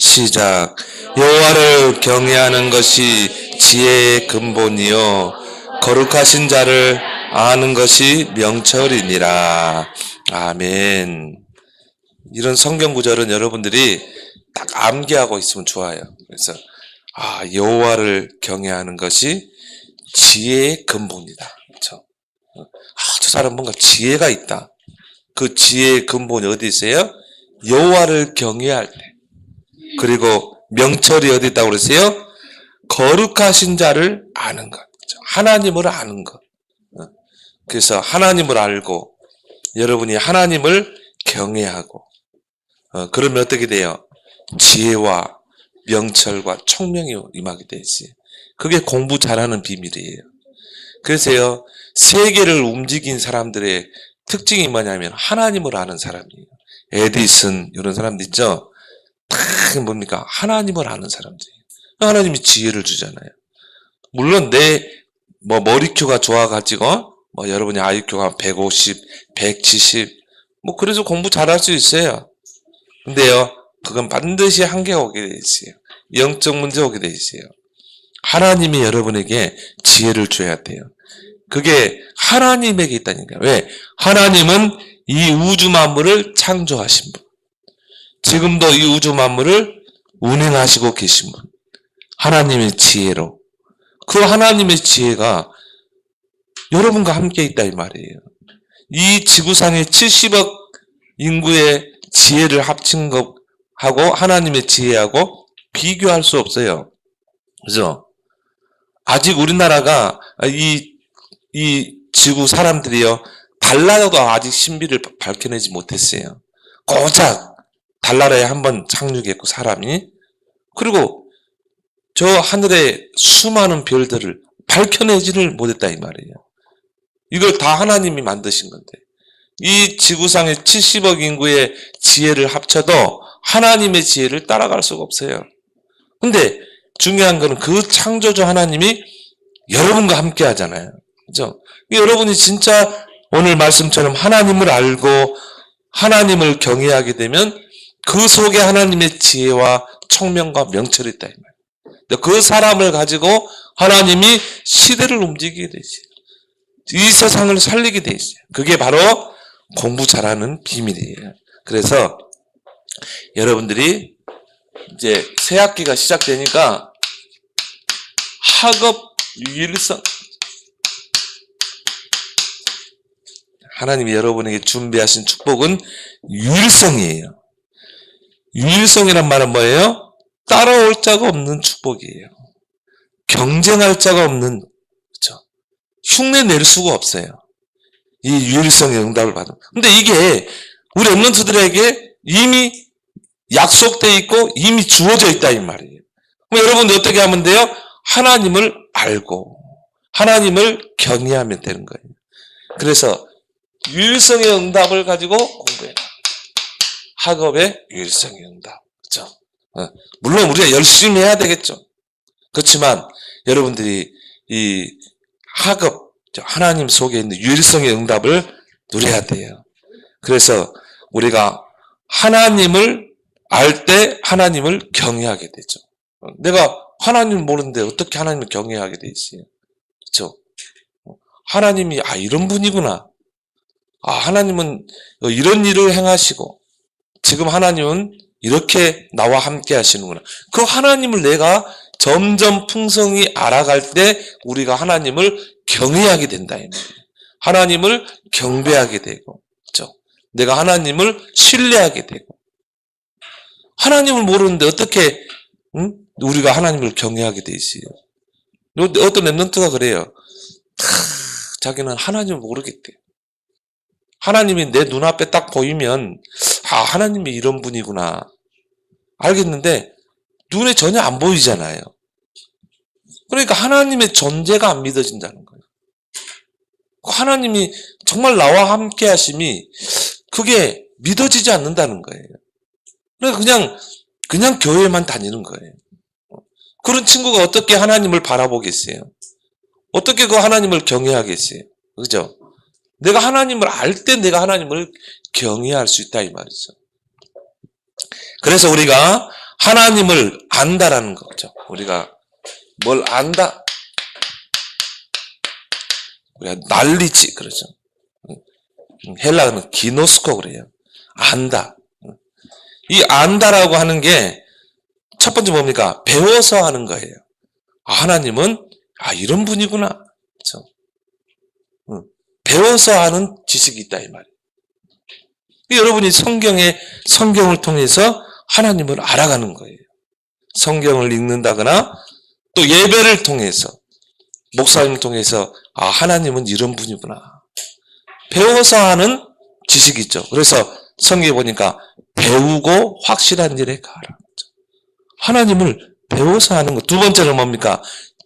시작. 여호와를 경외하는 것이 지혜의 근본이요 거룩하신 자를 아는 것이 명철이니라. 아멘. 이런 성경 구절은 여러분들이 딱 암기하고 있으면 좋아요. 그래서 여호와를 경외하는 것이 지혜의 근본이다. 그렇죠? 저 사람 뭔가 지혜가 있다. 그 지혜의 근본이 어디 있어요? 여호와를 경외할 때. 그리고 명철이 어디 있다고 그랬어요? 거룩하신 자를 아는 것. 하나님을 아는 것. 그래서 하나님을 알고 여러분이 하나님을 경외하고 그러면 어떻게 돼요? 지혜와 명철과 총명이 임하게 되지. 그게 공부 잘하는 비밀이에요. 그래서요, 세계를 움직인 사람들의 특징이 뭐냐면 하나님을 아는 사람이에요. 에디슨 이런 사람들 있죠? 다 뭡니까? 하나님을 아는 사람들이에요. 하나님이 지혜를 주잖아요. 물론 내 머리큐가 좋아가지고 여러분이 IQ가 150, 170 그래서 공부 잘할 수 있어요. 근데요, 그건 반드시 한계가 오게 돼 있어요. 영적 문제 오게 돼 있어요. 하나님이 여러분에게 지혜를 줘야 돼요. 그게 하나님에게 있다니까요. 왜? 하나님은 이 우주 만물을 창조하신 분. 지금도 이 우주 만물을 운행하시고 계신 분. 하나님의 지혜로. 그 하나님의 지혜가 여러분과 함께 있다 이 말이에요. 이 지구상의 70억 인구의 지혜를 합친 것하고 하나님의 지혜하고 비교할 수 없어요. 그죠? 아직 우리나라가 이 지구 사람들이요, 달나라도 아직 신비를 밝혀내지 못했어요. 고작 달나라에 한번 착륙했고 사람이. 그리고 저 하늘의 수많은 별들을 밝혀내지를 못했다 이 말이에요. 이걸 다 하나님이 만드신 건데 이 지구상의 70억 인구의 지혜를 합쳐도 하나님의 지혜를 따라갈 수가 없어요. 근데 중요한 거는 그 창조주 하나님이 여러분과 함께 하잖아요. 그죠? 여러분이 진짜 오늘 말씀처럼 하나님을 알고 하나님을 경외하게 되면 그 속에 하나님의 지혜와 총명과 명철이 있다 이 말이에요. 그 사람을 가지고 하나님이 시대를 움직이게 되지. 이 세상을 살리게 돼 있어요. 그게 바로 공부 잘하는 비밀이에요. 그래서 여러분들이 이제 새 학기가 시작되니까 학업 유일성, 하나님이 여러분에게 준비하신 축복은 유일성이에요. 유일성이란 말은 뭐예요? 따라올 자가 없는 축복이에요. 경쟁할 자가 없는, 그렇죠? 흉내 낼 수가 없어요. 이 유일성의 응답을 받으면. 근데 이게 우리 랩런트들에게 이미 약속되어 있고 이미 주어져 있다 이 말이에요. 그럼 여러분들 어떻게 하면 돼요? 하나님을 알고 하나님을 경외하면 되는 거예요. 그래서 유일성의 응답을 가지고 공부해라. 학업의 유일성의 응답. 그렇죠? 물론 우리가 열심히 해야 되겠죠. 그렇지만 여러분들이 이 학업, 하나님 속에 있는 유일성의 응답을 누려야 돼요. 그래서 우리가 하나님을 알 때 하나님을 경외하게 되죠. 내가 하나님을 모르는데 어떻게 하나님을 경외하게 돼 있어요? 그렇죠? 하나님이 이런 분이구나. 하나님은 이런 일을 행하시고 지금 하나님은 이렇게 나와 함께 하시는구나. 그 하나님을 내가 점점 풍성히 알아갈 때 우리가 하나님을 경외하게 된다. 하나님을 경배하게 되고, 그렇죠? 내가 하나님을 신뢰하게 되고. 하나님을 모르는데 어떻게 우리가 하나님을 경외하게 돼 있어요? 어떤 랩런트가 그래요. 자기는 하나님을 모르겠대. 하나님이 내 눈앞에 딱 보이면 하나님이 이런 분이구나 알겠는데 눈에 전혀 안 보이잖아요. 그러니까 하나님의 존재가 안 믿어진다는 거예요. 하나님이 정말 나와 함께 하심이 그게 믿어지지 않는다는 거예요. 그러니까 그냥 교회만 다니는 거예요. 그런 친구가 어떻게 하나님을 바라보겠어요? 어떻게 그 하나님을 경외하겠어요? 그죠? 내가 하나님을 알 때 내가 하나님을 경외할 수 있다 이 말이죠. 그래서 우리가 하나님을 안다라는 거죠. 우리가 뭘 안다? 우리가 난리지 그러죠. 헬라어는 기노스코 그래요. 안다. 이 안다라고 하는 게 첫 번째 뭡니까? 배워서 하는 거예요. 하나님은 이런 분이구나. 그렇죠? 배워서 하는 지식이 있다 이 말이에요. 여러분이 성경을 통해서 하나님을 알아가는 거예요. 성경을 읽는다거나 또 예배를 통해서 목사님을 통해서 하나님은 이런 분이구나. 배워서 하는 지식이 있죠. 그래서 성경에 보니까 배우고 확실한 일에 가라. 하나님을 배워서 하는 것. 두 번째는 뭡니까?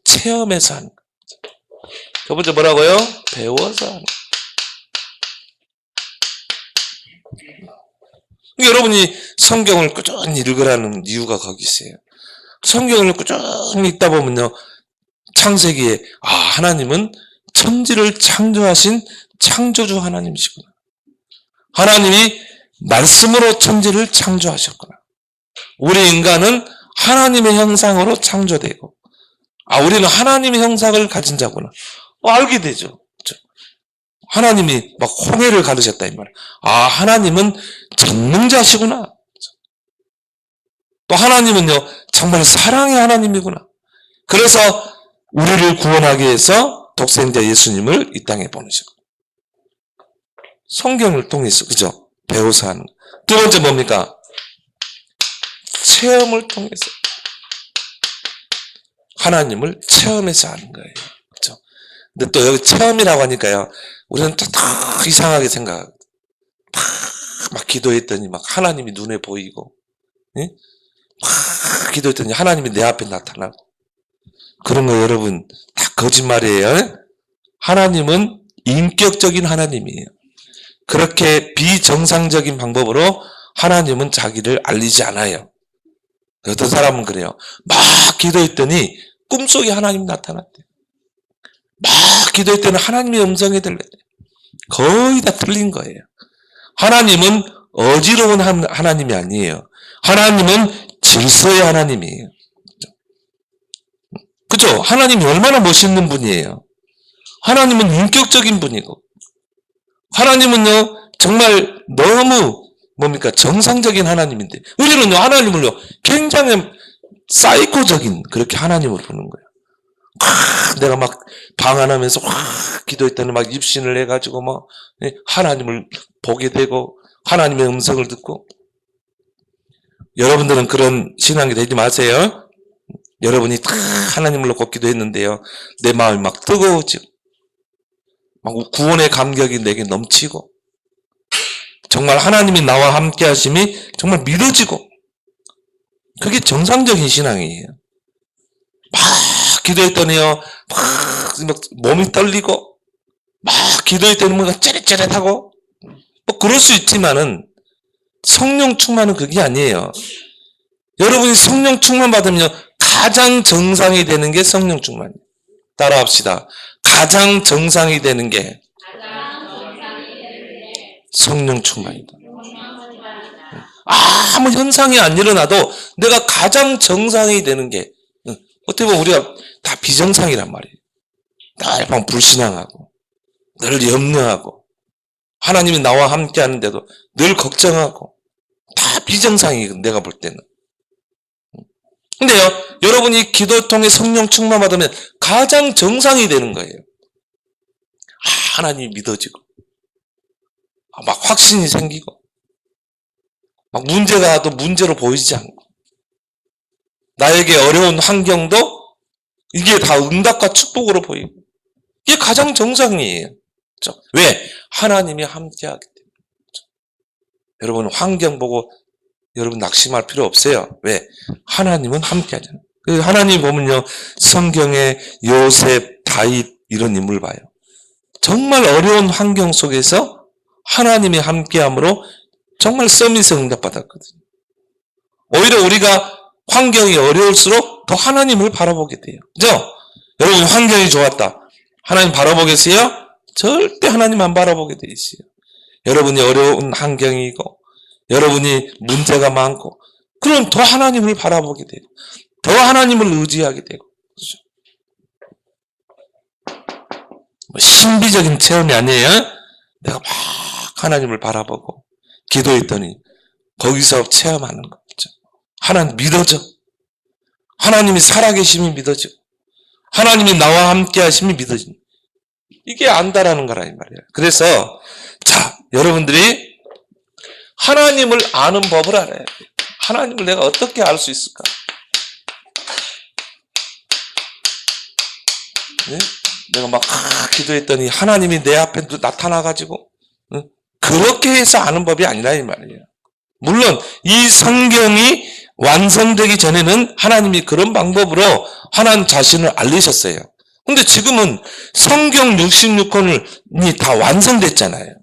체험해서 하는 것. 두 번째 뭐라고요? 배워서 하는 것. 여러분이 성경을 꾸준히 읽으라는 이유가 거기 있어요. 성경을 꾸준히 읽다 보면요. 창세기에 하나님은 천지를 창조하신 창조주 하나님이시구나. 하나님이 말씀으로 천지를 창조하셨구나. 우리 인간은 하나님의 형상으로 창조되고 우리는 하나님의 형상을 가진 자구나. 알게 되죠. 그렇죠? 하나님이 막 홍해를 가르셨다 이 말이에요. 하나님은 전능자시구나. 그렇죠? 또 하나님은요 정말 사랑의 하나님이구나. 그래서 우리를 구원하기 위해서 독생자 예수님을 이 땅에 보내시고 성경을 통해서 그죠? 배워서 하는. 두 번째 뭡니까? 체험을 통해서 하나님을 체험해서 하는 거예요. 그렇죠? 근데 또 여기 체험이라고 하니까요. 우리는 또 이상하게 생각하고 막 기도했더니 막 하나님이 눈에 보이고 예? 막 기도했더니 하나님이 내 앞에 나타나고 그런 거 여러분 다 거짓말이에요. 하나님은 인격적인 하나님이에요. 그렇게 비정상적인 방법으로 하나님은 자기를 알리지 않아요. 어떤 사람은 그래요. 막 기도했더니 꿈속에 하나님이 나타났대. 막 기도했더니 하나님의 음성이 들렸대. 거의 다 틀린 거예요. 하나님은 어지러운 하나님이 아니에요. 하나님은 질서의 하나님이에요. 그죠? 하나님이 얼마나 멋있는 분이에요. 하나님은 인격적인 분이고 하나님은요 정말 너무 뭡니까? 정상적인 하나님인데 우리는요 하나님을요 굉장히 사이코적인 그렇게 하나님으로 보는 거예요. 내가 막 방언하면서 기도했더니 막 입신을 해가지고 막 하나님을 보게 되고 하나님의 음성을 듣고. 여러분들은 그런 신앙이 되지 마세요. 여러분이 다 하나님을 놓고 기도했는데요 내 마음이 막 뜨거워지고 막 구원의 감격이 내게 넘치고 정말 하나님이 나와 함께 하심이 정말 믿어지고 그게 정상적인 신앙이에요. 막 기도했더니요 막 몸이 떨리고 막 기도했더니 뭔가 찌릿찌릿하고 뭐 그럴 수 있지만은 성령 충만은 그게 아니에요. 여러분이 성령 충만 받으면 가장 정상이 되는 게 성령 충만이에요. 따라합시다. 가장 정상이 되는 게 성령 충만이다. 아무 현상이 안 일어나도 내가 가장 정상이 되는 게 어떻게 보면 우리가 다 비정상이란 말이에요. 늘 불신앙하고 늘 염려하고 하나님이 나와 함께 하는데도 늘 걱정하고 다 비정상이에요. 내가 볼 때는. 근데요 여러분이 기도 통해 성령 충만 받으면 가장 정상이 되는 거예요. 하나님이 믿어지고 막 확신이 생기고 막 문제가 또 문제로 보이지 않고 나에게 어려운 환경도 이게 다 응답과 축복으로 보이고 이게 가장 정상이에요. 그렇죠? 왜? 하나님이 함께하기 때문에. 그렇죠? 여러분 환경 보고 여러분 낙심할 필요 없어요. 왜? 하나님은 함께하잖아요. 하나님 보면요 성경에 요셉, 다윗 이런 인물 봐요. 정말 어려운 환경 속에서 하나님이 함께함으로 정말 서밋에 응답받았거든요. 오히려 우리가 환경이 어려울수록 더 하나님을 바라보게 돼요. 그죠? 여러분 환경이 좋았다. 하나님 바라보겠어요? 절대 하나님 안 바라보게 돼 있어요. 여러분이 어려운 환경이고 여러분이 문제가 많고 그럼 더 하나님을 바라보게 되고 더 하나님을 의지하게 되고 그렇죠? 뭐 신비적인 체험이 아니에요. 내가 막 하나님을 바라보고 기도했더니 거기서 체험하는 거죠. 하나님 믿어져. 하나님이 살아계심이 믿어져. 하나님이 나와 함께 하심이 믿어져. 이게 안다라는 거라 이 말이에요. 그래서 자, 여러분들이 하나님을 아는 법을 알아야 돼요. 하나님을 내가 어떻게 알 수 있을까? 네? 내가 막 기도했더니 하나님이 내 앞에 나타나가지고 그렇게 해서 아는 법이 아니라 이 말이에요. 물론 이 성경이 완성되기 전에는 하나님이 그런 방법으로 하나님 자신을 알리셨어요. 근데 지금은 성경 66권이 다 완성됐잖아요.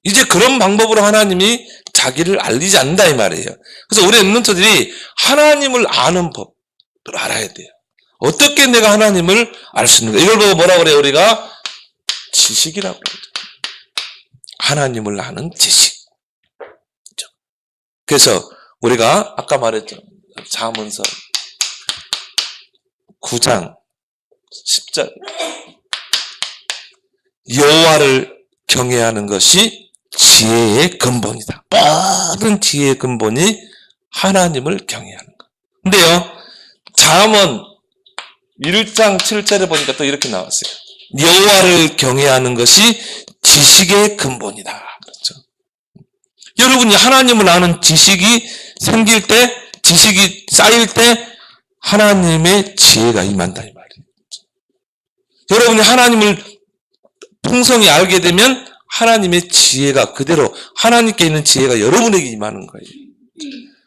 이제 그런 방법으로 하나님이 자기를 알리지 않는다 이 말이에요. 그래서 우리 랩런트들이 하나님을 아는 법을 알아야 돼요. 어떻게 내가 하나님을 알 수 있는가? 이걸 보고 뭐라 그래요? 우리가 지식이라고 그러죠. 하나님을 아는 지식. 그래서 우리가 아까 말했죠. 잠언서 9장 10절 여호와를 경외하는 것이 지혜의 근본이다. 모든 지혜의 근본이 하나님을 경외하는 것. 근데요, 잠언 1장 7절에 보니까 또 이렇게 나왔어요. 여호와를 경외하는 것이 지식의 근본이다. 그렇죠? 여러분이 하나님을 아는 지식이 생길 때, 지식이 쌓일 때 하나님의 지혜가 임한다 이 말이에요. 그렇죠? 여러분이 하나님을 풍성히 알게 되면 하나님의 지혜가 그대로 하나님께 있는 지혜가 여러분에게 임하는 거예요.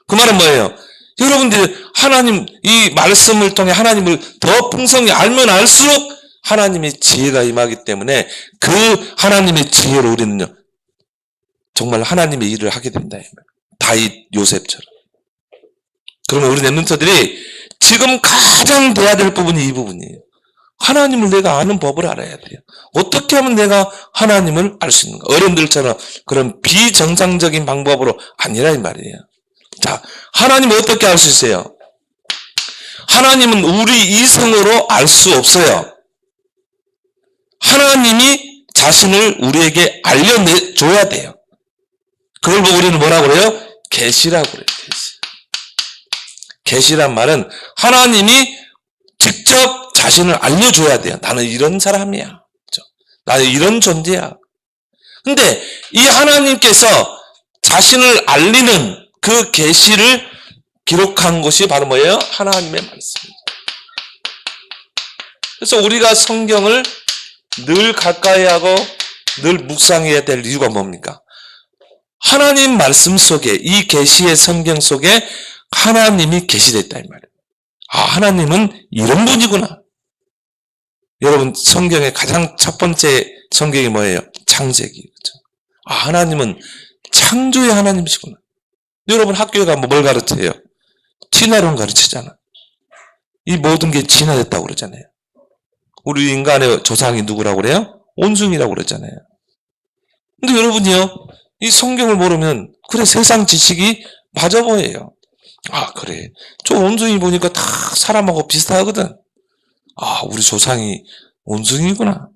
그 말은 뭐예요? 여러분들이 하나님 이 말씀을 통해 하나님을 더 풍성히 알면 알수록 하나님의 지혜가 임하기 때문에 그 하나님의 지혜로 우리는요 정말 하나님의 일을 하게 된다. 다윗 요셉처럼. 그러면 우리 랩런트들이 지금 가장 돼야 될 부분이 이 부분이에요. 하나님을 내가 아는 법을 알아야 돼요. 어떻게 하면 내가 하나님을 알 수 있는가? 어른들처럼 그런 비정상적인 방법으로 아니라 이 말이에요. 자, 하나님을 어떻게 알 수 있어요? 하나님은 우리 이성으로 알 수 없어요. 하나님이 자신을 우리에게 알려줘야 돼요. 그걸 보고 우리는 뭐라고 그래요? 계시라고 그래요. 계시란 말은 하나님이 직접 자신을 알려줘야 돼요. 나는 이런 사람이야. 그렇죠? 나는 이런 존재야. 근데 이 하나님께서 자신을 알리는 그 계시를 기록한 것이 바로 뭐예요? 하나님의 말씀입니다. 그래서 우리가 성경을 늘 가까이 하고 늘 묵상해야 될 이유가 뭡니까? 하나님 말씀 속에 이 계시의 성경 속에 하나님이 계시됐다 이 말이에요. 아, 하나님은 이런 분이구나. 여러분 성경의 가장 첫 번째 성경이 뭐예요? 창세기. 그렇죠? 아, 하나님은 창조의 하나님이시구나. 여러분 학교에 가면 뭘 가르쳐요? 진화론 가르치잖아. 이 모든 게 진화됐다고 그러잖아요. 우리 인간의 조상이 누구라고 그래요? 온숭이라고 그러잖아요. 근데 여러분이요, 이 성경을 모르면 그래 세상 지식이 맞아 보여요. 아, 그래 저 온숭이 보니까 다 사람하고 비슷하거든. 아, 우리 조상이 온숭이구나.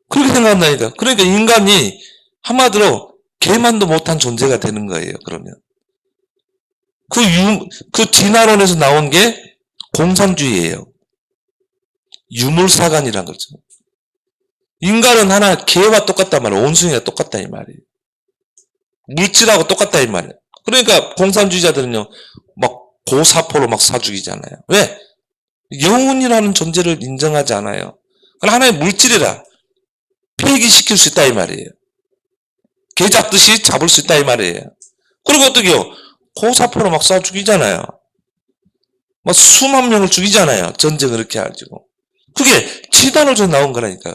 그렇게 생각한다니까. 그러니까 인간이 한마디로 개만도 못한 존재가 되는 거예요. 그러면 그 진화론에서 나온 게 공산주의예요. 유물사관이란 거죠. 인간은 하나 개와 똑같단 말이에요. 온숭이가 똑같다 이 말이에요. 물질하고 똑같다 이 말이에요. 그러니까 공산주의자들은요 막 고사포로 막 사 죽이잖아요. 왜? 영혼이라는 존재를 인정하지 않아요. 그건 하나의 물질이라 폐기시킬 수 있다 이 말이에요. 개 잡듯이 잡을 수 있다 이 말이에요. 그리고 어떻게요? 고사포로 막 쏴 죽이잖아요. 막 수만 명을 죽이잖아요. 전쟁을 이렇게 가지고. 그게 치단으로 나온 거라니까요.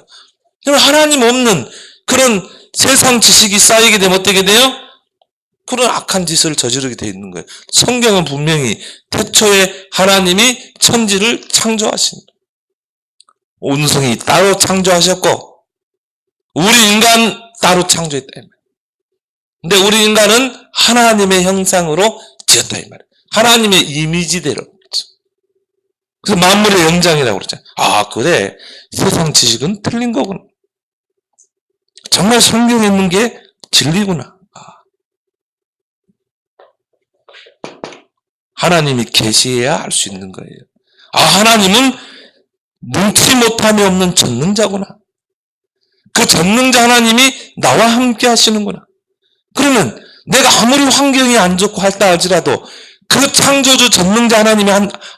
하나님 없는 그런 세상 지식이 쌓이게 되면 어떻게 돼요? 그런 악한 짓을 저지르게 돼 있는 거예요. 성경은 분명히 태초에 하나님이 천지를 창조하신 온성이 따로 창조하셨고 우리 인간 따로 창조했다. 근데 우리 인간은 하나님의 형상으로 지었다 이 말이에요. 하나님의 이미지대로. 그래서 만물의 영장이라고 그러잖아요. 아, 그래. 세상 지식은 틀린 거구나. 정말 성경에 있는 게 진리구나. 하나님이 계시해야 알 수 있는 거예요. 아, 하나님은 눈치 못함이 없는 전능자구나. 그 전능자 하나님이 나와 함께 하시는구나. 그러면 내가 아무리 환경이 안 좋고 할다 할지라도 그 창조주 전능자 하나님이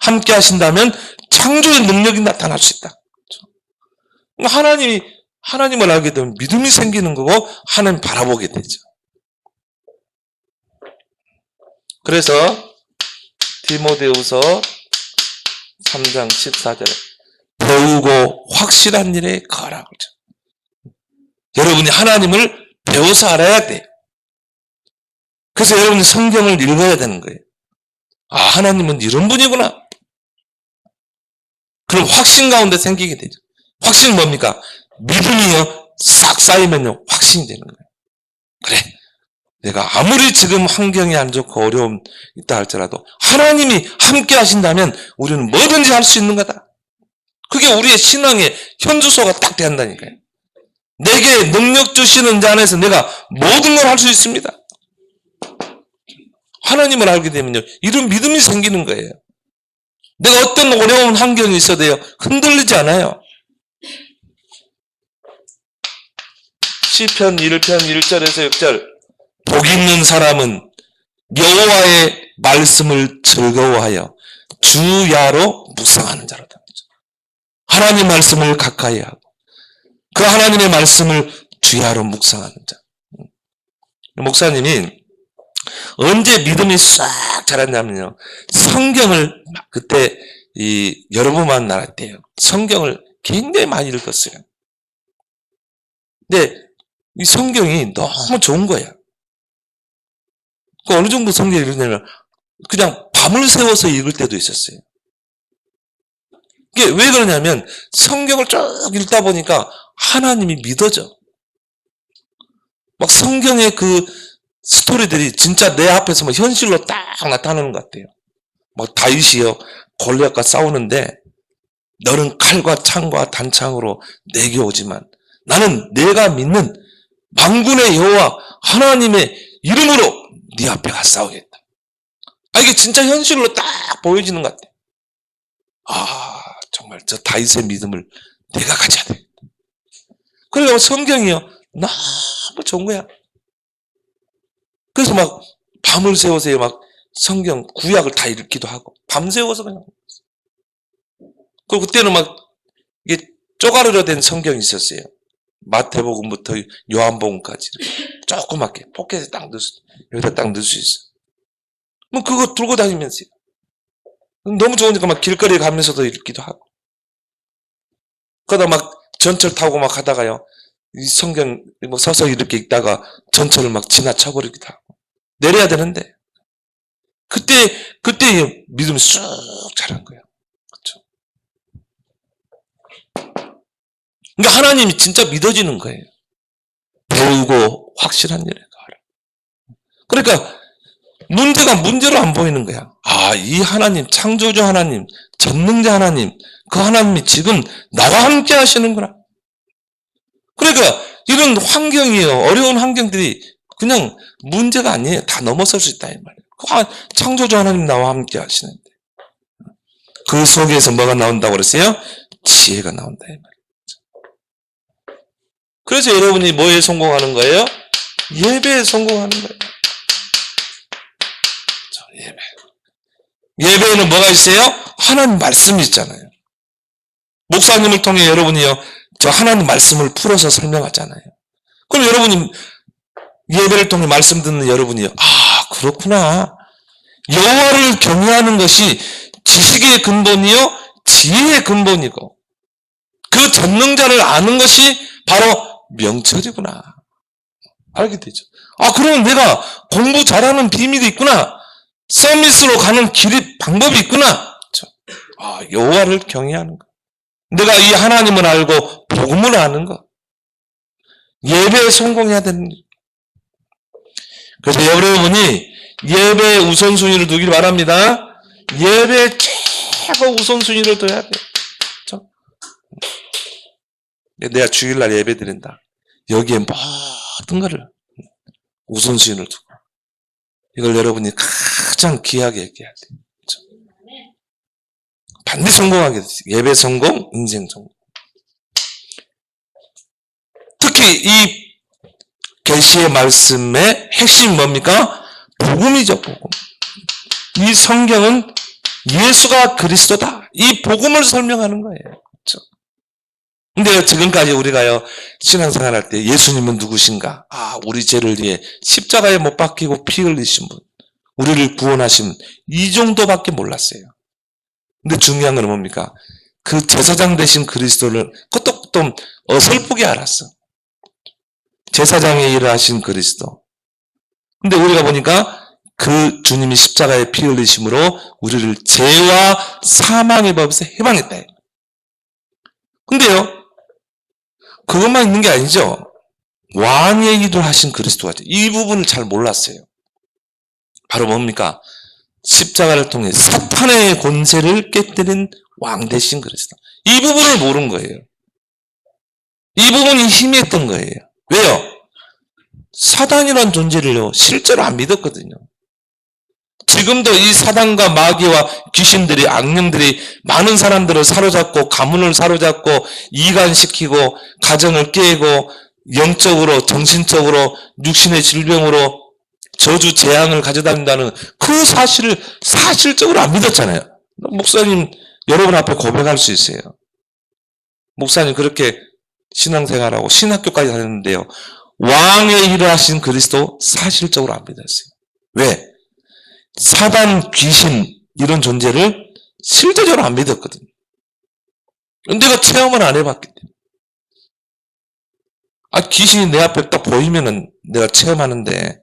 함께 하신다면 창조의 능력이 나타날 수 있다. 하나님을 알게 되면 믿음이 생기는 거고 하나님 바라보게 되죠. 그래서 디모데후서 3장 14절에 배우고 확실한 일에 거하라고 그러죠. 여러분이 하나님을 배워서 알아야 돼요. 그래서 여러분이 성경을 읽어야 되는 거예요. 아, 하나님은 이런 분이구나. 그럼 확신 가운데 생기게 되죠. 확신은 뭡니까? 믿음이요 싹 쌓이면요 확신이 되는 거예요. 그래, 내가 아무리 지금 환경이 안 좋고 어려움 있다 할지라도 하나님이 함께 하신다면 우리는 뭐든지 할 수 있는 거다. 그게 우리의 신앙의 현주소가 딱 된다니까요. 내게 능력 주시는 자 안에서 내가 모든 걸 할 수 있습니다. 하나님을 알게 되면요 이런 믿음이 생기는 거예요. 내가 어떤 어려운 환경이 있어도요 흔들리지 않아요. 시편 1편 1절에서 6절 복 있는 사람은 여호와의 말씀을 즐거워하여 주야로 묵상하는 자로다. 하나님 말씀을 가까이 하고 그 하나님의 말씀을 주야로 묵상하는 자. 목사님이 언제 믿음이 싹 자랐냐면요 성경을 그때 여러 번 만날 때요 성경을 굉장히 많이 읽었어요. 근데 이 성경이 너무 좋은 거야. 어느 정도 성경을 읽냐면 그냥 밤을 새워서 읽을 때도 있었어요. 이게 왜 그러냐면 성경을 쭉 읽다 보니까 하나님이 믿어져. 막 성경의 그 스토리들이 진짜 내 앞에서 막 현실로 딱 나타나는 것 같아요. 막 다윗이요 골리앗과 싸우는데 너는 칼과 창과 단창으로 내게 오지만 나는 내가 믿는 만군의 여호와 하나님의 이름으로 네 앞에 가 싸우겠다. 아, 이게 진짜 현실로 딱 보여지는 것 같아. 아, 정말 저 다윗의 믿음을 내가 가져야 돼. 그래서 성경이요 너무 좋은 거야. 그래서 막 밤을 새워서 막 성경 구약을 다 읽기도 하고 밤새워서 그냥. 그리고 그때는 막 이게 쪼가리로 된 성경이 있었어요. 마태복음부터 요한복음까지 조그맣게 포켓에 딱 넣을 수, 여기다 딱 넣을 수 있어. 뭐 그거 들고 다니면서요. 너무 좋으니까 막 길거리에 가면서도 읽기도 하고. 그러다 막 전철 타고 막 하다가요. 이 성경 뭐 서서 이렇게 읽다가 전철을 막 지나쳐버리기도 하고. 내려야 되는데. 그때 믿음이 쑥 자란 거예요. 그렇죠? 그러니까 하나님이 진짜 믿어지는 거예요. 배우고 확실한 일에 가라. 그러니까 문제로 안 보이는 거야. 아, 이 하나님, 창조주 하나님, 전능자 하나님, 그 하나님이 지금 나와 함께 하시는구나. 그러니까 이런 환경이에요. 어려운 환경들이 그냥 문제가 아니에요. 다 넘어설 수 있다 이 말이에요. 창조주 하나님 나와 함께 하시는데 그 속에서 뭐가 나온다고 그랬어요? 지혜가 나온다 이 말이에요. 그래서 여러분이 뭐에 성공하는 거예요? 예배에 성공하는 거예요. 예배에는 뭐가 있어요? 하나님 말씀이 있잖아요. 목사님을 통해 여러분이요 저 하나님 말씀을 풀어서 설명하잖아요. 그럼 여러분이 예배를 통해 말씀 듣는 여러분이요 아 그렇구나. 여호와를 경외하는 것이 지식의 근본이요 지혜의 근본이고 그 전능자를 아는 것이 바로 명철이구나. 알게 되죠. 아 그러면 내가 공부 잘하는 비밀이 있구나. 서밋으로 가는 길이 방법이 있구나. 아 여호와를 경외하는 것. 내가 이 하나님을 알고 복음을 아는 것. 예배에 성공해야 되는 일. 그래서 여러분이 예배에 우선순위를 두길 바랍니다. 예배에 최고 우선순위를 둬야 돼요. 그렇죠? 내가 주일날 예배 드린다. 여기에 모든 것을 우선순위를 두고 이걸 여러분이 가장 귀하게 얘기해야 돼요. 그렇죠? 반드시 성공하게 되죠. 예배 성공, 인생 성공. 특히 이 계시의 말씀의 핵심이 뭡니까? 복음이죠, 복음. 이 성경은 예수가 그리스도다. 이 복음을 설명하는 거예요. 그렇죠? 근데 지금까지 우리가요, 신앙생활 할 때 예수님은 누구신가? 우리 죄를 위해 십자가에 못 박히고 피 흘리신 분, 우리를 구원하신 분, 이 정도밖에 몰랐어요. 근데 중요한 건 뭡니까? 그 제사장 되신 그리스도를 그것도 좀 어설프게 알았어. 제사장의 일을 하신 그리스도. 근데 우리가 보니까 그 주님이 십자가에 피 흘리심으로 우리를 죄와 사망의 법에서 해방했다. 근데요, 그것만 있는 게 아니죠. 왕의 일을 하신 그리스도가 이 부분을 잘 몰랐어요. 바로 뭡니까? 십자가를 통해 사탄의 권세를 깨뜨린 왕 되신 그리스도. 이 부분을 모른 거예요. 이 부분이 희미했던 거예요. 왜요? 사단이란 존재를요, 실제로 안 믿었거든요. 지금도 이 사단과 마귀와 귀신들이, 악령들이 많은 사람들을 사로잡고, 가문을 사로잡고, 이간시키고, 가정을 깨고, 영적으로, 정신적으로, 육신의 질병으로 저주, 재앙을 가져다닌다는 그 사실을 사실적으로 안 믿었잖아요. 목사님, 여러분 앞에 고백할 수 있어요. 목사님 그렇게 신앙생활하고 신학교까지 다녔는데요, 왕의 일을 하신 그리스도 사실적으로 안 믿었어요. 왜? 사단, 귀신 이런 존재를 실제적으로 안 믿었거든요. 내가 체험을 안 해봤기 때문에. 귀신이 내 앞에 딱 보이면은 내가 체험하는데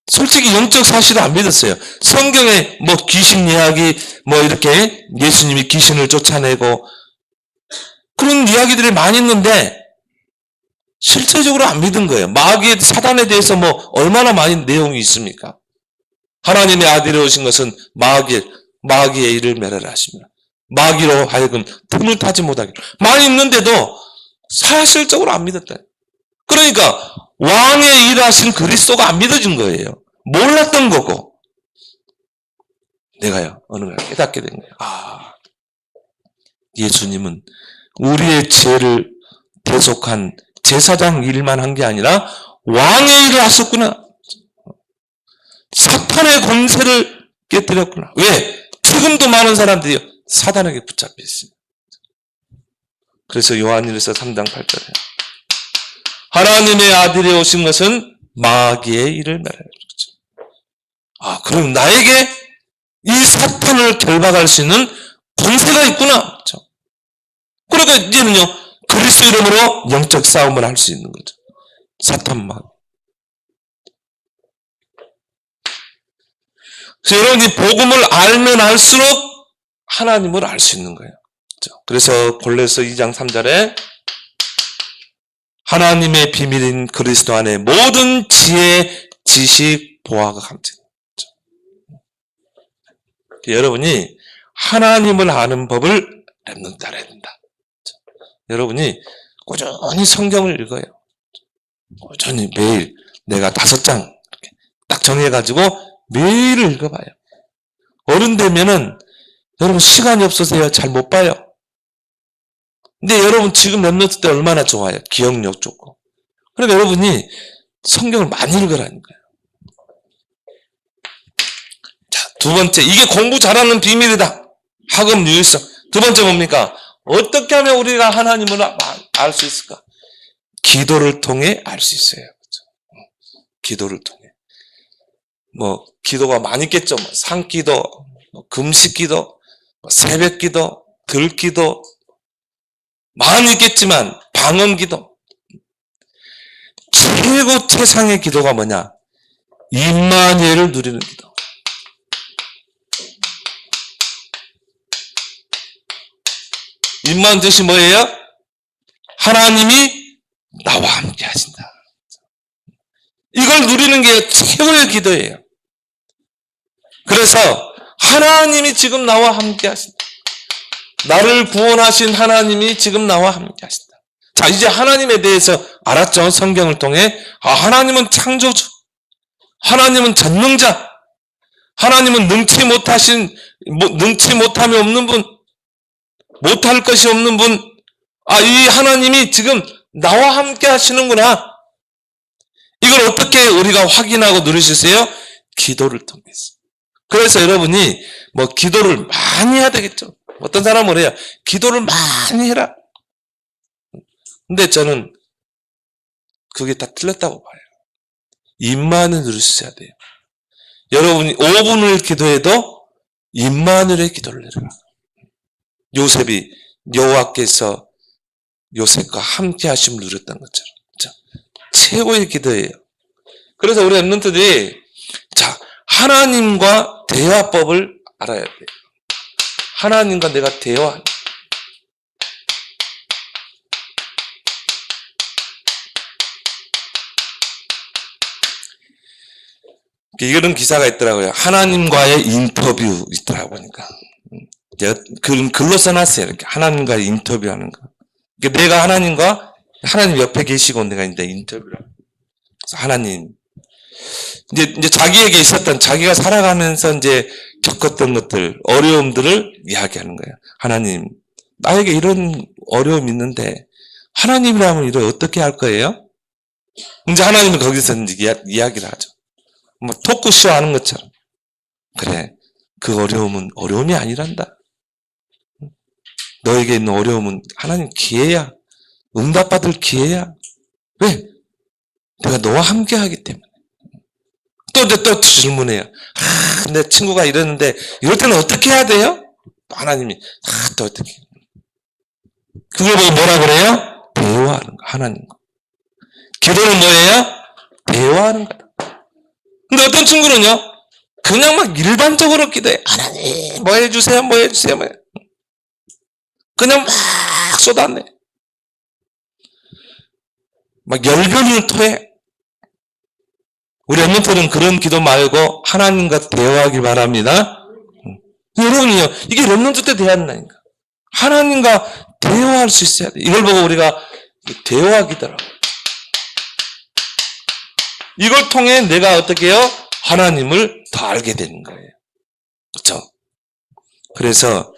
솔직히 영적 사실을 안 믿었어요. 성경에 뭐 귀신 이야기, 뭐 이렇게 예수님이 귀신을 쫓아내고 그런 이야기들이 많이 있는데 실제적으로 안 믿은 거예요. 마귀, 사단에 대해서 뭐 얼마나 많이 내용이 있습니까? 하나님의 아들이 오신 것은 마귀의 일을 멸하라 하십니다. 마귀로 하여금 틈을 타지 못하게 많이 있는데도 사실적으로 안 믿었다. 그러니까 왕의 일을 하신 그리스도가 안 믿어진 거예요. 몰랐던 거고 내가요 어느 날 깨닫게 된 거예요. 예수님은 우리의 죄를 대속한 제사장 일만 한 게 아니라 왕의 일을 하셨구나. 사탄의 권세를 깨뜨렸구나. 왜? 지금도 많은 사람들이 사단에게 붙잡혀 있습니다. 그래서 요한일서 3장 8절에 하나님의 아들이 오신 것은 마귀의 일을 멸하라. 그럼 나에게 이 사탄을 결박할 수 있는 권세가 있구나. 그렇죠? 그러니까 이제는요, 그리스도 이름으로 영적 싸움을 할 수 있는 거죠. 사탄만. 그래서 여러분이 복음을 알면 알수록 하나님을 알 수 있는 거예요. 그렇죠? 그래서 골로새 2장 3절에 하나님의 비밀인 그리스도 안에 모든 지혜, 지식, 보화가 감춰. 여러분이 하나님을 아는 법을 랩넌트 알아야 된다. 여러분이 꾸준히 성경을 읽어요. 꾸준히 매일 내가 5장 이렇게 딱 정해가지고 매일 읽어봐요. 어른 되면은 여러분 시간이 없어서요 잘 못 봐요. 근데 여러분 지금 랩넌트 때 얼마나 좋아요. 기억력 좋고. 그러니까 여러분이 성경을 많이 읽으라는 거예요. 두 번째, 이게 공부 잘하는 비밀이다. 학업 유의성. 두 번째 뭡니까? 어떻게 하면 우리가 하나님을 알 수 있을까? 기도를 통해 알 수 있어요. 그렇죠? 기도를 통해. 뭐 기도가 많이 있겠죠. 뭐 산기도, 뭐 금식기도, 뭐 새벽기도, 들기도 많이 있겠지만 방언기도. 최고 최상의 기도가 뭐냐? 임마누엘을 누리는 기도. 임마누엘 뜻이 뭐예요? 하나님이 나와 함께 하신다. 이걸 누리는 게 최고의 기도예요. 그래서 하나님이 지금 나와 함께 하신다. 나를 구원하신 하나님이 지금 나와 함께 하신다. 자, 이제 하나님에 대해서 알았죠? 성경을 통해. 하나님은 창조주. 하나님은 전능자. 하나님은 능치 못함이 없는 분. 못할 것이 없는 분. 이 하나님이 지금 나와 함께 하시는구나. 이걸 어떻게 우리가 확인하고 누리셨어요? 기도를 통해서. 그래서 여러분이 기도를 많이 해야 되겠죠. 어떤 사람은 해요. 기도를 많이 해라. 근데 저는 그게 다 틀렸다고 봐요. 임마누엘 누리셔야 돼요. 여러분이 5분을 기도해도 임마누엘의 기도를 해라. 요셉이 여호와께서 요셉과 함께 하심을 누렸던 것처럼. 그렇죠? 최고의 기도예요. 그래서 우리 랩런트들이 하나님과 대화법을 알아야 돼요. 하나님과 내가 대화하는. 이런 기사가 있더라고요. 하나님과의 인터뷰 있더라고 보니까. 제가 글로 써놨어요. 이렇게 하나님과의 인터뷰하는 거. 내가 하나님 옆에 계시고 내가 이제 인터뷰를 하고. 그래서 하나님. 이제 자기에게 있었던, 자기가 살아가면서 이제 겪었던 것들, 어려움들을 이야기하는 거예요. 하나님, 나에게 이런 어려움이 있는데, 하나님이라면 이걸 어떻게 할 거예요? 이제 하나님은 거기서 이제 이야기를 하죠. 토크쇼 하는 것처럼. 그래, 그 어려움은 어려움이 아니란다. 너에게 있는 어려움은 하나님 기회야. 응답받을 기회야. 왜? 내가 너와 함께 하기 때문에. 또 질문해요. 내 친구가 이러는데, 이럴 때는 어떻게 해야 돼요? 하나님이, 또 어떻게. 그걸 보고 뭐라 그래요? 대화하는 거, 하나님과. 기도는 뭐예요? 대화하는 거다. 근데 어떤 친구는요, 그냥 막 일반적으로 기도해. 하나님, 뭐 해주세요. 그냥 막 쏟아내. 막 열변을 토해. 우리 랩런트는 그런 기도 말고 하나님과 대화하길 바랍니다. 여러분이요, 이게 랩런트 때 대화한다니까. 하나님과 대화할 수 있어야 돼. 이걸 보고 우리가 대화 기도라고. 이걸 통해 내가 어떻게 해요? 하나님을 더 알게 되는 거예요. 그렇죠? 그래서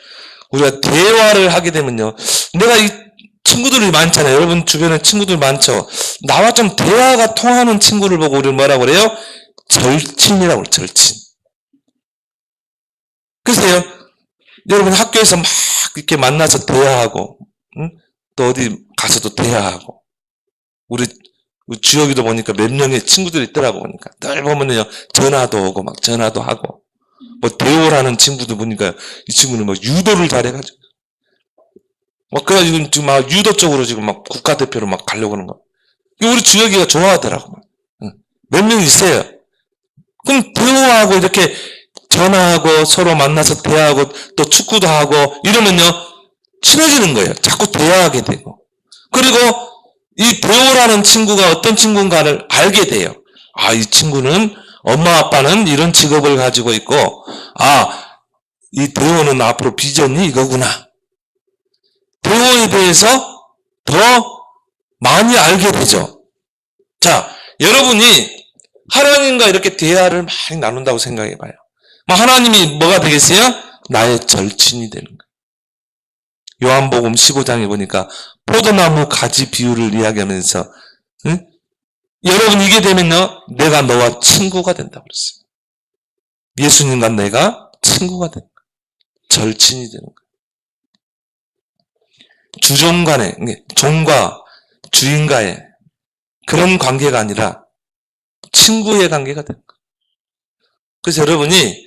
우리가 대화를 하게 되면요, 내가 이 친구들이 많잖아요. 여러분 주변에 친구들 많죠. 나와 좀 대화가 통하는 친구를 보고 우리는 뭐라고 그래요? 절친이라고 그래요. 절친. 글쎄요, 여러분 학교에서 막 이렇게 만나서 대화하고, 또 어디 가서도 대화하고, 우리 주혁이도 보니까 몇 명의 친구들이 있더라고 보니까. 늘 보면요, 전화도 오고 막 전화도 하고, 대호라는 친구도 보니까 이 친구는 유도를 잘해가지고. 그래가지고 지금 막 유도 쪽으로 지금 막 국가대표로 막 가려고 하는 거. 우리 주혁이가 좋아하더라고. 몇 명 있어요. 그럼 대호하고 이렇게 전화하고 서로 만나서 대화하고 또 축구도 하고 이러면요, 친해지는 거예요. 자꾸 대화하게 되고. 그리고 이 대호라는 친구가 어떤 친구인가를 알게 돼요. 이 친구는 엄마 아빠는 이런 직업을 가지고 있고, 이 대호는 앞으로 비전이 이거구나. 대호에 대해서 더 많이 알게 되죠. 자, 여러분이 하나님과 이렇게 대화를 많이 나눈다고 생각해 봐요. 하나님이 뭐가 되겠어요? 나의 절친이 되는 거예요. 요한복음 15장에 보니까 포도나무 가지 비유를 이야기하면서, 여러분 이게 되면요, 내가 너와 친구가 된다고 그랬어요. 예수님과 내가 친구가 되는 거예요. 절친이 되는 거예요. 주종 간의, 종과 주인과의 그런 관계가 아니라 친구의 관계가 되는 거예요. 그래서 여러분이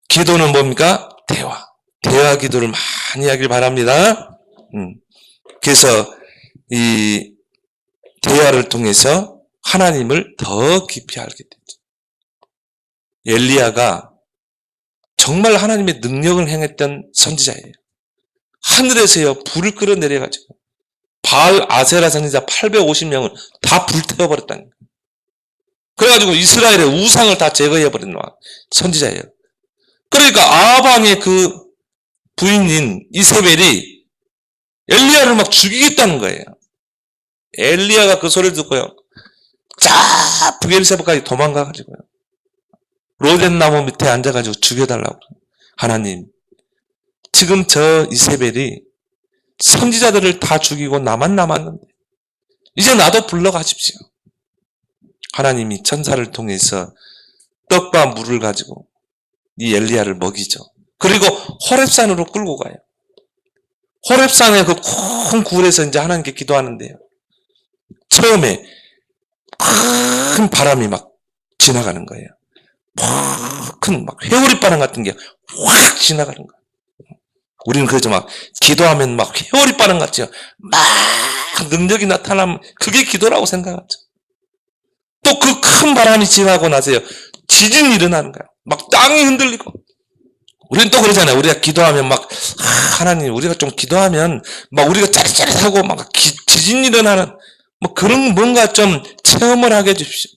기도는 뭡니까? 대화 기도를 많이 하길 바랍니다. 그래서 이 대화를 통해서 하나님을 더 깊이 알게 되죠. 엘리야가 정말 하나님의 능력을 행했던 선지자예요. 하늘에서요, 불을 끌어내려가지고 바알 아세라 선지자 850명을 다 불태워버렸다는 거예요. 그래가지고 이스라엘의 우상을 다 제거해버린 선지자예요. 그러니까 아합왕의 그 부인인 이세벨이 엘리야를 막 죽이겠다는 거예요. 엘리야가 그 소리를 듣고요, 자 브엘세바까지 도망가가지고요, 로덴 나무 밑에 앉아가지고 죽여달라고. 하나님, 지금 저 이세벨이 선지자들을 다 죽이고 나만 남았는데 이제 나도 불러가십시오. 하나님이 천사를 통해서 떡과 물을 가지고 이 엘리야를 먹이죠. 그리고 호렙산으로 끌고 가요. 호렙산의 그 큰 굴에서 이제 하나님께 기도하는데요, 처음에 큰 바람이 막 지나가는 거예요. 큰 막 회오리바람 같은 게 확 지나가는 거예요. 우리는 그러죠. 막 기도하면 막 회오리바람 같죠. 막 능력이 나타나면 그게 기도라고 생각하죠. 또 그 큰 바람이 지나고 나서요, 지진이 일어나는 거예요. 막 땅이 흔들리고. 우리는 또 그러잖아요. 우리가 기도하면 막, 하나님, 우리가 좀 기도하면 막 우리가 짜릿짜릿하고 막 지진이 일어나는 뭐 그런 뭔가 좀 체험을 하게 해주십시오.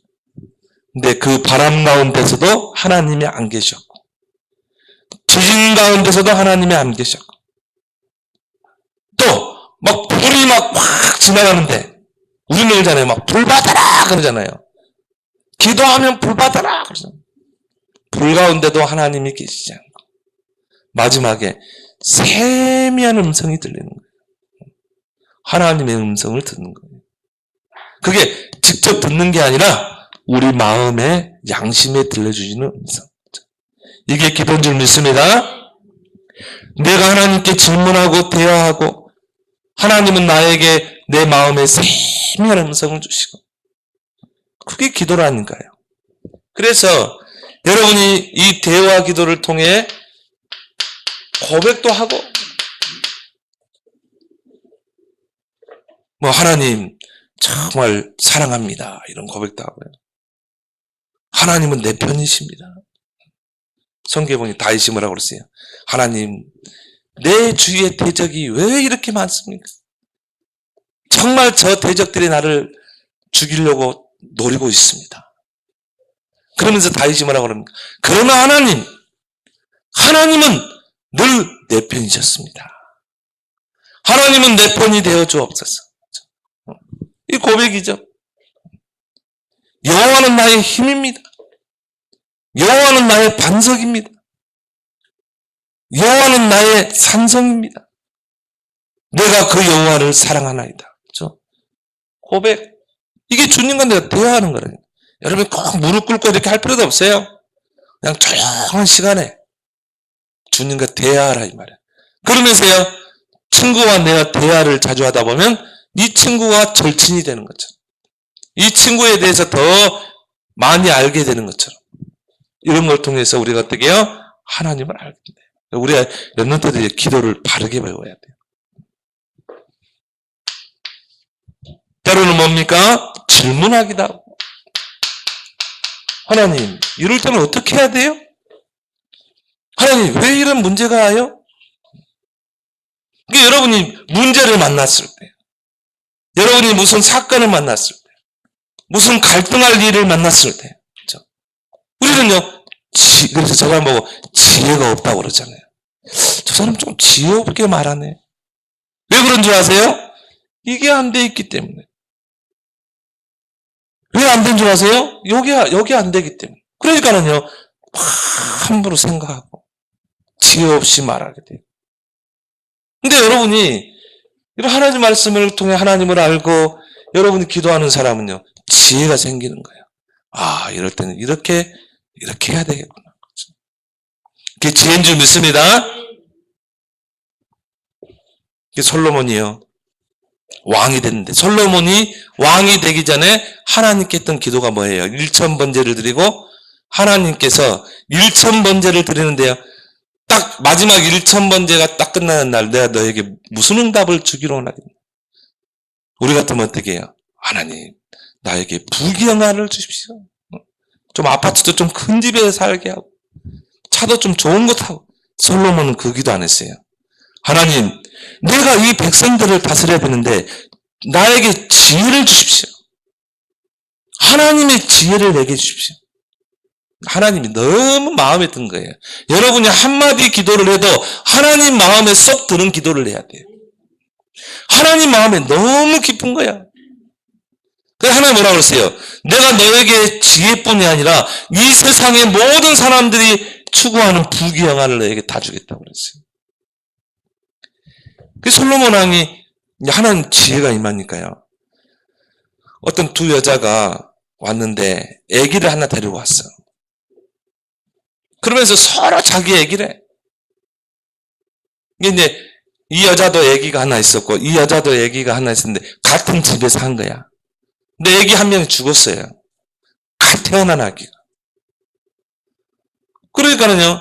근데 그 바람 가운데서도 하나님이 안 계셨고, 지진 가운데서도 하나님이 안 계셨고, 또 막 불이 막 확 지나가는데 우리는 그러잖아요. 막 불 받아라 그러잖아요. 기도하면 불 받아라 그러잖아요. 불 가운데도 하나님이 계시지 않고 마지막에 세미한 음성이 들리는 거예요. 하나님의 음성을 듣는 거예요. 그게 직접 듣는 게 아니라 우리 마음의 양심에 들려주시는 음성. 이게 기도인 줄 믿습니다. 내가 하나님께 질문하고 대화하고 하나님은 나에게 내 마음에 세미한 음성을 주시고, 그게 기도라니까요. 그래서 여러분이 이 대화 기도를 통해 고백도 하고, 뭐 하나님 정말 사랑합니다 이런 고백도 하고요, 하나님은 내 편이십니다. 성경에 보니 다윗이 뭐라고 그랬어요? 하나님, 내 주위의 대적이 왜 이렇게 많습니까? 정말 저 대적들이 나를 죽이려고 노리고 있습니다. 그러면서 다윗이 뭐라고 그럽니까? 그러나 하나님은 늘 내 편이셨습니다. 하나님은 내 편이 되어 주옵소서. 이 고백이죠. 여호와는 나의 힘입니다. 여호와는 나의 반석입니다. 여호와는 나의 산성입니다. 내가 그 여호와를 사랑하나이다. 그렇죠? 고백. 이게 주님과 내가 대화하는 거예요. 여러분 꼭 무릎 꿇고 이렇게 할 필요도 없어요. 그냥 조용한 시간에 주님과 대화하라 이 말이에요. 그러면서요, 친구와 내가 대화를 자주 하다 보면 이 친구가 절친이 되는 것처럼, 이 친구에 대해서 더 많이 알게 되는 것처럼, 이런 걸 통해서 우리가 어떻게 해요? 하나님을 알게 돼요. 우리가 렘넌트들이 기도를 바르게 배워야 돼요. 때로는 뭡니까? 질문하기도 하고, 하나님, 이럴 때는 어떻게 해야 돼요? 하나님, 왜 이런 문제가 와요? 그러니까 여러분이 문제를 만났을 때, 여러분이 무슨 사건을 만났을 때, 무슨 갈등할 일을 만났을 때, 그렇죠? 우리는요, 그래서 저걸 보고 지혜가 없다고 그러잖아요. 저 사람 좀 지혜 없게 말하네. 왜 그런 줄 아세요? 이게 안 돼 있기 때문에. 왜 안 된 줄 아세요? 여기 안 되기 때문에. 그러니까는요, 함부로 생각하고 지혜 없이 말하게 돼요. 근데 여러분이 이런 하나님 말씀을 통해 하나님을 알고 여러분이 기도하는 사람은요, 지혜가 생기는 거예요. 아, 이럴 때는 이렇게 해야 되겠구나. 그게 지혜인 줄 믿습니다. 솔로몬이요, 왕이 됐는데, 솔로몬이 왕이 되기 전에 하나님께 했던 기도가 뭐예요? 1000번제를 드리고 하나님께서 1000번제를 드리는데요, 딱 마지막 1000번제가 딱 끝나는 날 내가 너에게 무슨 응답을 주기로 하겠냐. 우리 같으면 어떻게 해요? 하나님, 나에게 부귀영화를 주십시오. 좀 아파트도 좀 큰 집에 살게 하고 차도 좀 좋은 것 하고. 솔로몬은 그 기도 안 했어요. 하나님, 내가 이 백성들을 다스려야 되는데 나에게 지혜를 주십시오. 하나님의 지혜를 내게 주십시오. 하나님이 너무 마음에 든 거예요. 여러분이 한마디 기도를 해도 하나님 마음에 쏙 드는 기도를 해야 돼요. 하나님 마음에 너무 깊은 거야. 그래서 하나님 뭐라고 그랬어요? 내가 너에게 지혜뿐이 아니라 이 세상의 모든 사람들이 추구하는 부귀영화를 너에게 다 주겠다고 그랬어요. 그 솔로몬 왕이 하나님 지혜가 임하니까요. 어떤 두 여자가 왔는데 아기를 하나 데리고 왔어. 그러면서 서로 자기 아기를 해. 이제 이 여자도 아기가 하나 있었고 이 여자도 아기가 하나 있었는데 같은 집에서 한 거야. 근데 아기 한 명이 죽었어요. 갓 태어난 아기가. 그러니까는요,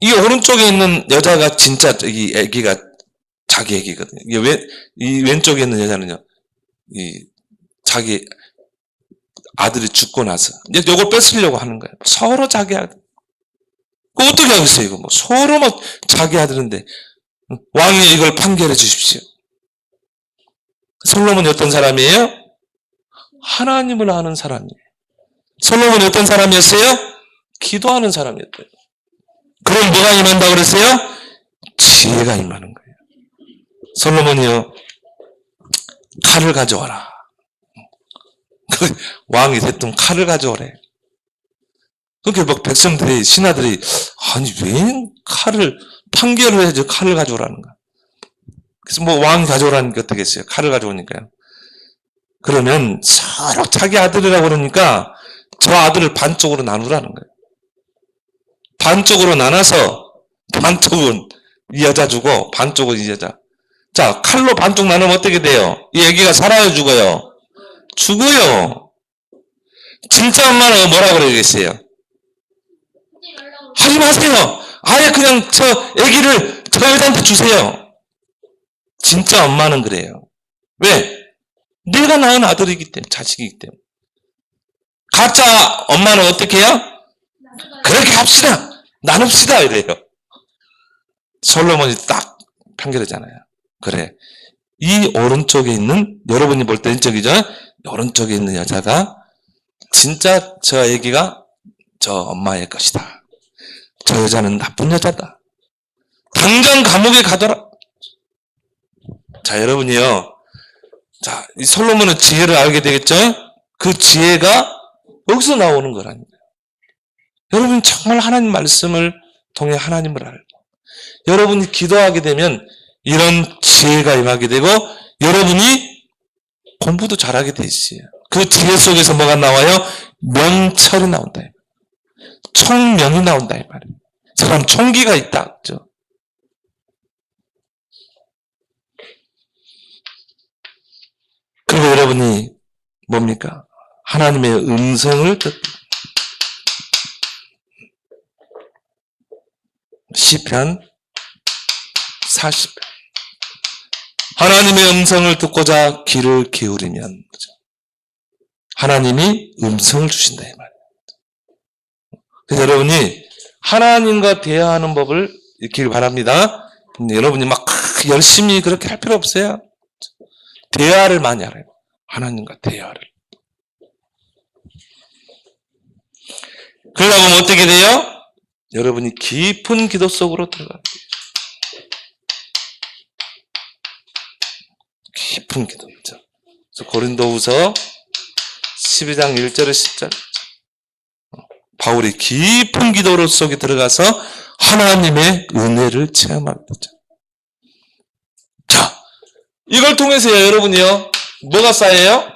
이 오른쪽에 있는 여자가 진짜 이 아기가 자기 아기거든요. 이 왼쪽에 있는 여자는요, 이 자기 아들이 죽고 나서 이제 요걸 뺏으려고 하는 거예요. 서로 자기 아들. 그 어떻게 하겠어요, 이거 뭐 서로 막 자기 아들인데 왕이 이걸 판결해 주십시오. 솔로몬이 어떤 사람이에요? 하나님을 아는 사람이에요. 솔로몬이 어떤 사람이었어요? 기도하는 사람이었대요. 그럼 뭐가 임한다고 그랬어요? 지혜가 임하는 거예요. 솔로몬이요, 칼을 가져와라. 왕이 됐든 칼을 가져오래. 그러니까 막 백성들이, 신하들이, 아니, 왜 칼을, 판결을 해야지 칼을 가져오라는 거야. 그래서 뭐 왕이 가져오라는 게 어떻게 했어요? 칼을 가져오니까요. 그러면 서로 자기 아들이라고 그러니까 저 아들을 반쪽으로 나누라는 거예요. 반쪽으로 나눠서 반쪽은 이 여자 주고 반쪽은 이 여자. 자, 칼로 반쪽 나누면 어떻게 돼요? 이 애기가 살아요, 죽어요? 죽어요. 진짜 엄마는 뭐라고 그러겠어요? 하지 마세요. 아예 그냥 저 애기를 저 여자한테 주세요. 진짜 엄마는 그래요. 왜? 내가 낳은 아들이기 때문에, 자식이기 때문에. 가짜 엄마는 어떻게 해요? 그렇게 합시다. 나눕시다. 이래요. 솔로몬이 딱 판결하잖아요. 그래. 이 오른쪽에 있는, 여러분이 볼 때 왼쪽이죠? 오른쪽에 있는 여자가 진짜 저 애기가 저 엄마의 것이다. 저 여자는 나쁜 여자다. 당장 감옥에 가더라. 자, 여러분이요. 자, 이 솔로몬은 지혜를 알게 되겠죠? 그 지혜가 여기서 나오는 거라니까요. 여러분 정말 하나님 말씀을 통해 하나님을 알고 여러분이 기도하게 되면 이런 지혜가 임하게 되고 여러분이 공부도 잘하게 돼 있어요. 그 지혜 속에서 뭐가 나와요? 명철이 나온다. 총명이 나온다 이 말이에요. 사람 총기가 있다. 그죠? 그리고 여러분이 뭡니까? 하나님의 음성을 시편 40편 하나님의 음성을 듣고자 귀를 기울이면 하나님이 음성을 주신다 이 말이에요. 그래서 여러분이 하나님과 대화하는 법을 익히길 바랍니다. 근데 여러분이 막 열심히 그렇게 할 필요 없어요. 대화를 많이 하래요. 하나님과 대화를. 그러다 보면 어떻게 돼요? 여러분이 깊은 기도 속으로 들어가요. 깊은 기도죠. 그래서 고린도후서 12장 1절에 10절 바울이 깊은 기도 속에 들어가서 하나님의 은혜를 체험하게 되죠. 자, 이걸 통해서 여러분이요, 뭐가 쌓여요?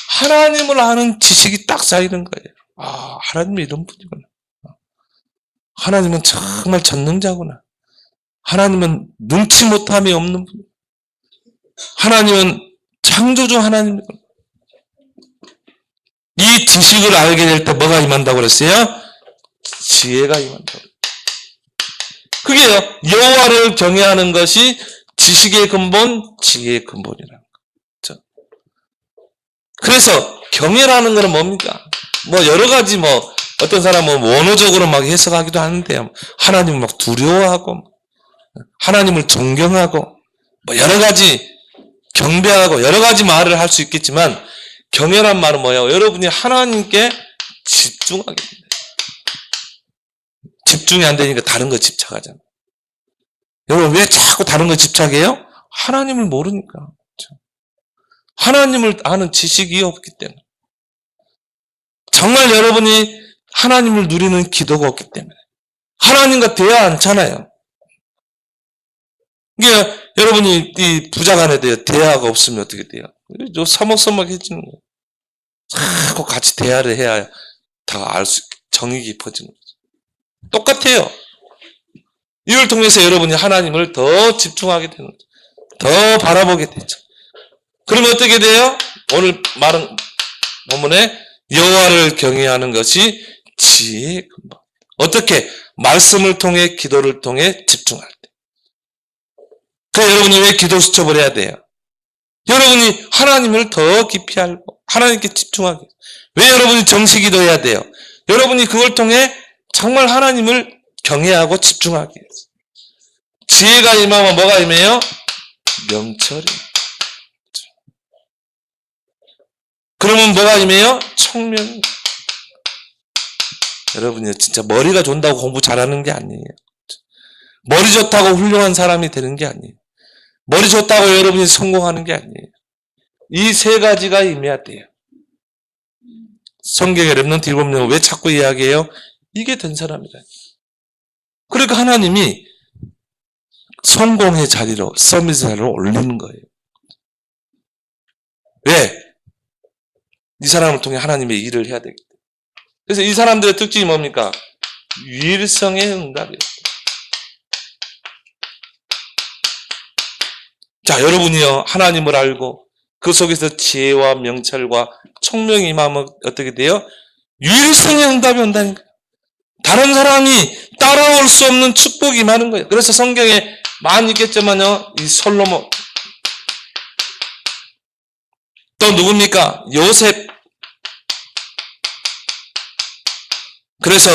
하나님을 아는 지식이 딱 쌓이는 거예요. 아, 하나님이 이런 분이구나. 하나님은 정말 전능자구나. 하나님은 눈치 못함이 없는 분. 하나님은 창조주 하나님이구나. 이 지식을 알게 될 때 뭐가 임한다고 그랬어요? 지혜가 임한다고. 그게요, 여호와를 경외하는 것이 지식의 근본, 지혜의 근본이라는 거죠. 그래서 경외라는 것은 뭡니까? 뭐 여러 가지 뭐 어떤 사람은 원어적으로 막 해석하기도 하는데요. 하나님을 막 두려워하고 하나님을 존경하고 뭐 여러 가지 경배하고 여러 가지 말을 할 수 있겠지만 경외란 말은 뭐예요? 여러분이 하나님께 집중하게 됩니다. 집중이 안 되니까 다른 거 집착하잖아요. 여러분 왜 자꾸 다른 거 집착해요? 하나님을 모르니까. 그렇죠? 하나님을 아는 지식이 없기 때문에. 정말 여러분이 하나님을 누리는 기도가 없기 때문에. 하나님과 대화 않잖아요. 이게 여러분이 이 부자간에 대화가 없으면 어떻게 돼요? 서먹서먹해지는 거예요. 자꾸 같이 대화를 해야 다 알 수, 정이 깊어지는 거죠. 똑같아요. 이걸 통해서 여러분이 하나님을 더 집중하게 되는 거죠. 더 바라보게 되죠. 그러면 어떻게 돼요? 오늘 말은 본문에 여호와를 경외하는 것이 지혜의 근본. 어떻게? 말씀을 통해 기도를 통해 집중할 때. 그래서 여러분이 왜 기도 수첩을 해야 돼요? 여러분이 하나님을 더 깊이 알고 하나님께 집중하게. 왜 여러분이 정시 기도해야 돼요? 여러분이 그걸 통해 정말 하나님을 경외하고 집중하게 해요. 지혜가 임하면 뭐가 임해요? 명철이. 그러면 뭐가 임해요? 총명이. 여러분이 진짜 머리가 좋다고 공부 잘하는 게 아니에요. 머리 좋다고 훌륭한 사람이 되는 게 아니에요. 머리 좋다고 여러분이 성공하는 게 아니에요. 이 세 가지가 임해야 돼요. 성경의 렘넌트 7명은 왜 자꾸 이야기해요? 이게 된 사람이다. 그러니까 하나님이 성공의 자리로, 서밋의 자리로 올리는 거예요. 왜? 이 사람을 통해 하나님의 일을 해야 되기 때문에. 그래서 이 사람들의 특징이 뭡니까? 유일성의 응답이에요. 자, 여러분이요, 하나님을 알고 그 속에서 지혜와 명철과 총명이 임하면 어떻게 돼요? 유일성의 응답이 온다니까요. 다른 사람이 따라올 수 없는 축복이 임하는 거예요. 그래서 성경에 많이 있겠지만요, 이 솔로몬. 또 누굽니까? 요셉. 그래서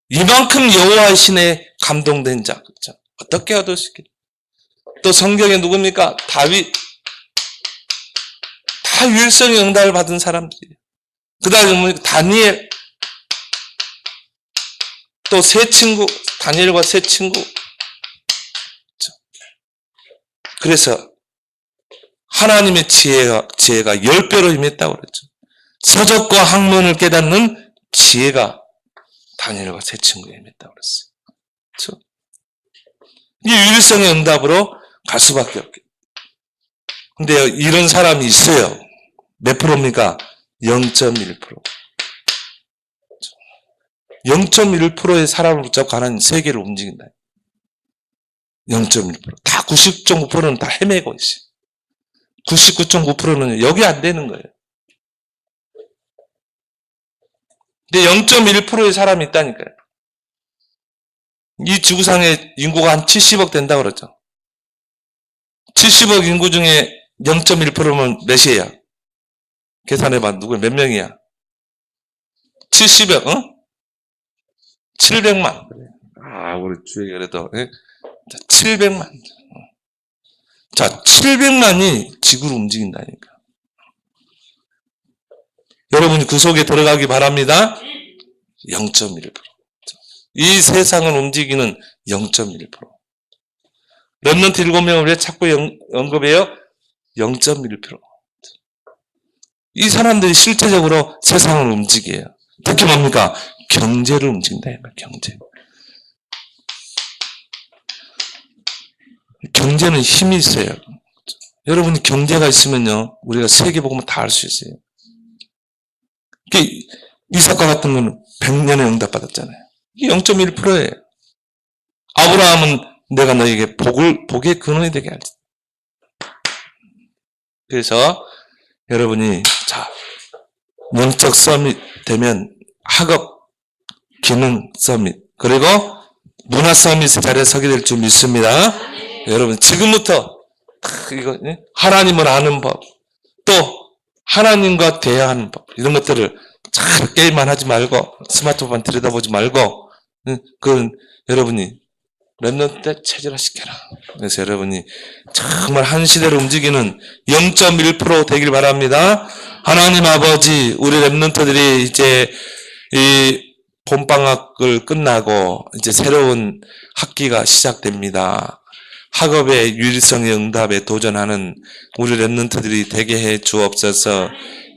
이만큼 여호와의 신에 감동된 자. 그렇죠? 어떻게 얻을 수 있겠어요? 또 성경에 누굽니까? 다윗. 다 유일성의 응답을 받은 사람들이에요. 그 다음에 다니엘. 또 세 친구, 다니엘과 세 친구. 그래서 하나님의 지혜가 10배로 임했다고 그랬죠. 서적과 학문을 깨닫는 지혜가 다니엘과 세 친구에 임했다고 그랬어요. 그렇죠? 이 유일성의 응답으로 갈 수밖에 없게. 근데 이런 사람이 있어요. 몇 프로입니까? 0.1%. 0.1%의 사람을 붙잡고 하나님 세계를 움직인다. 0.1%. 다 99.9%는 다 헤매고 있어요. 99.9%는 여기 안 되는 거예요. 근데 0.1%의 사람이 있다니까요. 이 지구상의 인구가 한 70억 된다고 그러죠. 70억 인구 중에 0.1%면 몇이에요? 계산해봐. 누구 몇 명이야? 70억, 어? 700만. 아, 우리 주에 그래도, 예? 자, 700만. 자, 700만이 지구를 움직인다니까. 여러분이 그 속에 들어가기 바랍니다. 0.1%. 이 세상을 움직이는 0.1%. 렘넌트 7명을 왜 자꾸 언급해요? 0.1%. 이 사람들이 실제적으로 세상을 움직여요. 특히 뭡니까? 경제를 움직인다. 경제. 경제는 힘이 있어요. 여러분이 경제가 있으면요, 우리가 세계복음을 다 알 수 있어요. 이삭과 같은 거는 100년의 응답 받았잖아요. 이게 0.1%예요. 아브라함은 내가 너에게 복의 근원이 되게 할지. 그래서 여러분이 자, 영적 서밋 되면 학업, 기능 서밋, 그리고 문화 서밋의 자리에 서게 될 줄 믿습니다. 여러분 지금부터 이거 하나님을 아는 법, 또 하나님과 대화하는 법, 이런 것들을 잘 게임만 하지 말고 스마트폰 들여다보지 말고 그건 여러분이 렘넌트 체질화시켜라. 그래서 여러분이 정말 한 시대를 움직이는 0.1% 되길 바랍니다. 하나님 아버지, 우리 렘넌트들이 이제 이 봄방학을 끝나고 이제 새로운 학기가 시작됩니다. 학업의 유일성의 응답에 도전하는 우리 렘넌트들이 되게 해 주옵소서.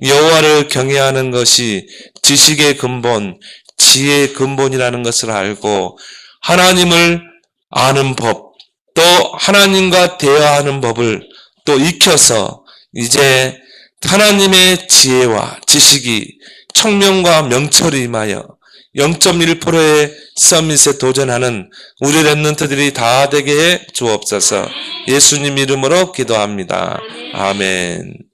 여호와를 경외하는 것이 지식의 근본, 지혜의 근본이라는 것을 알고 하나님을 아는 법, 또 하나님과 대화하는 법을 또 익혀서 이제 하나님의 지혜와 지식이 청명과 명철이 임하여 0.1%의 서밋에 도전하는 우리 렘넌트들이 다 되게 해 주옵소서. 예수님 이름으로 기도합니다. 아멘.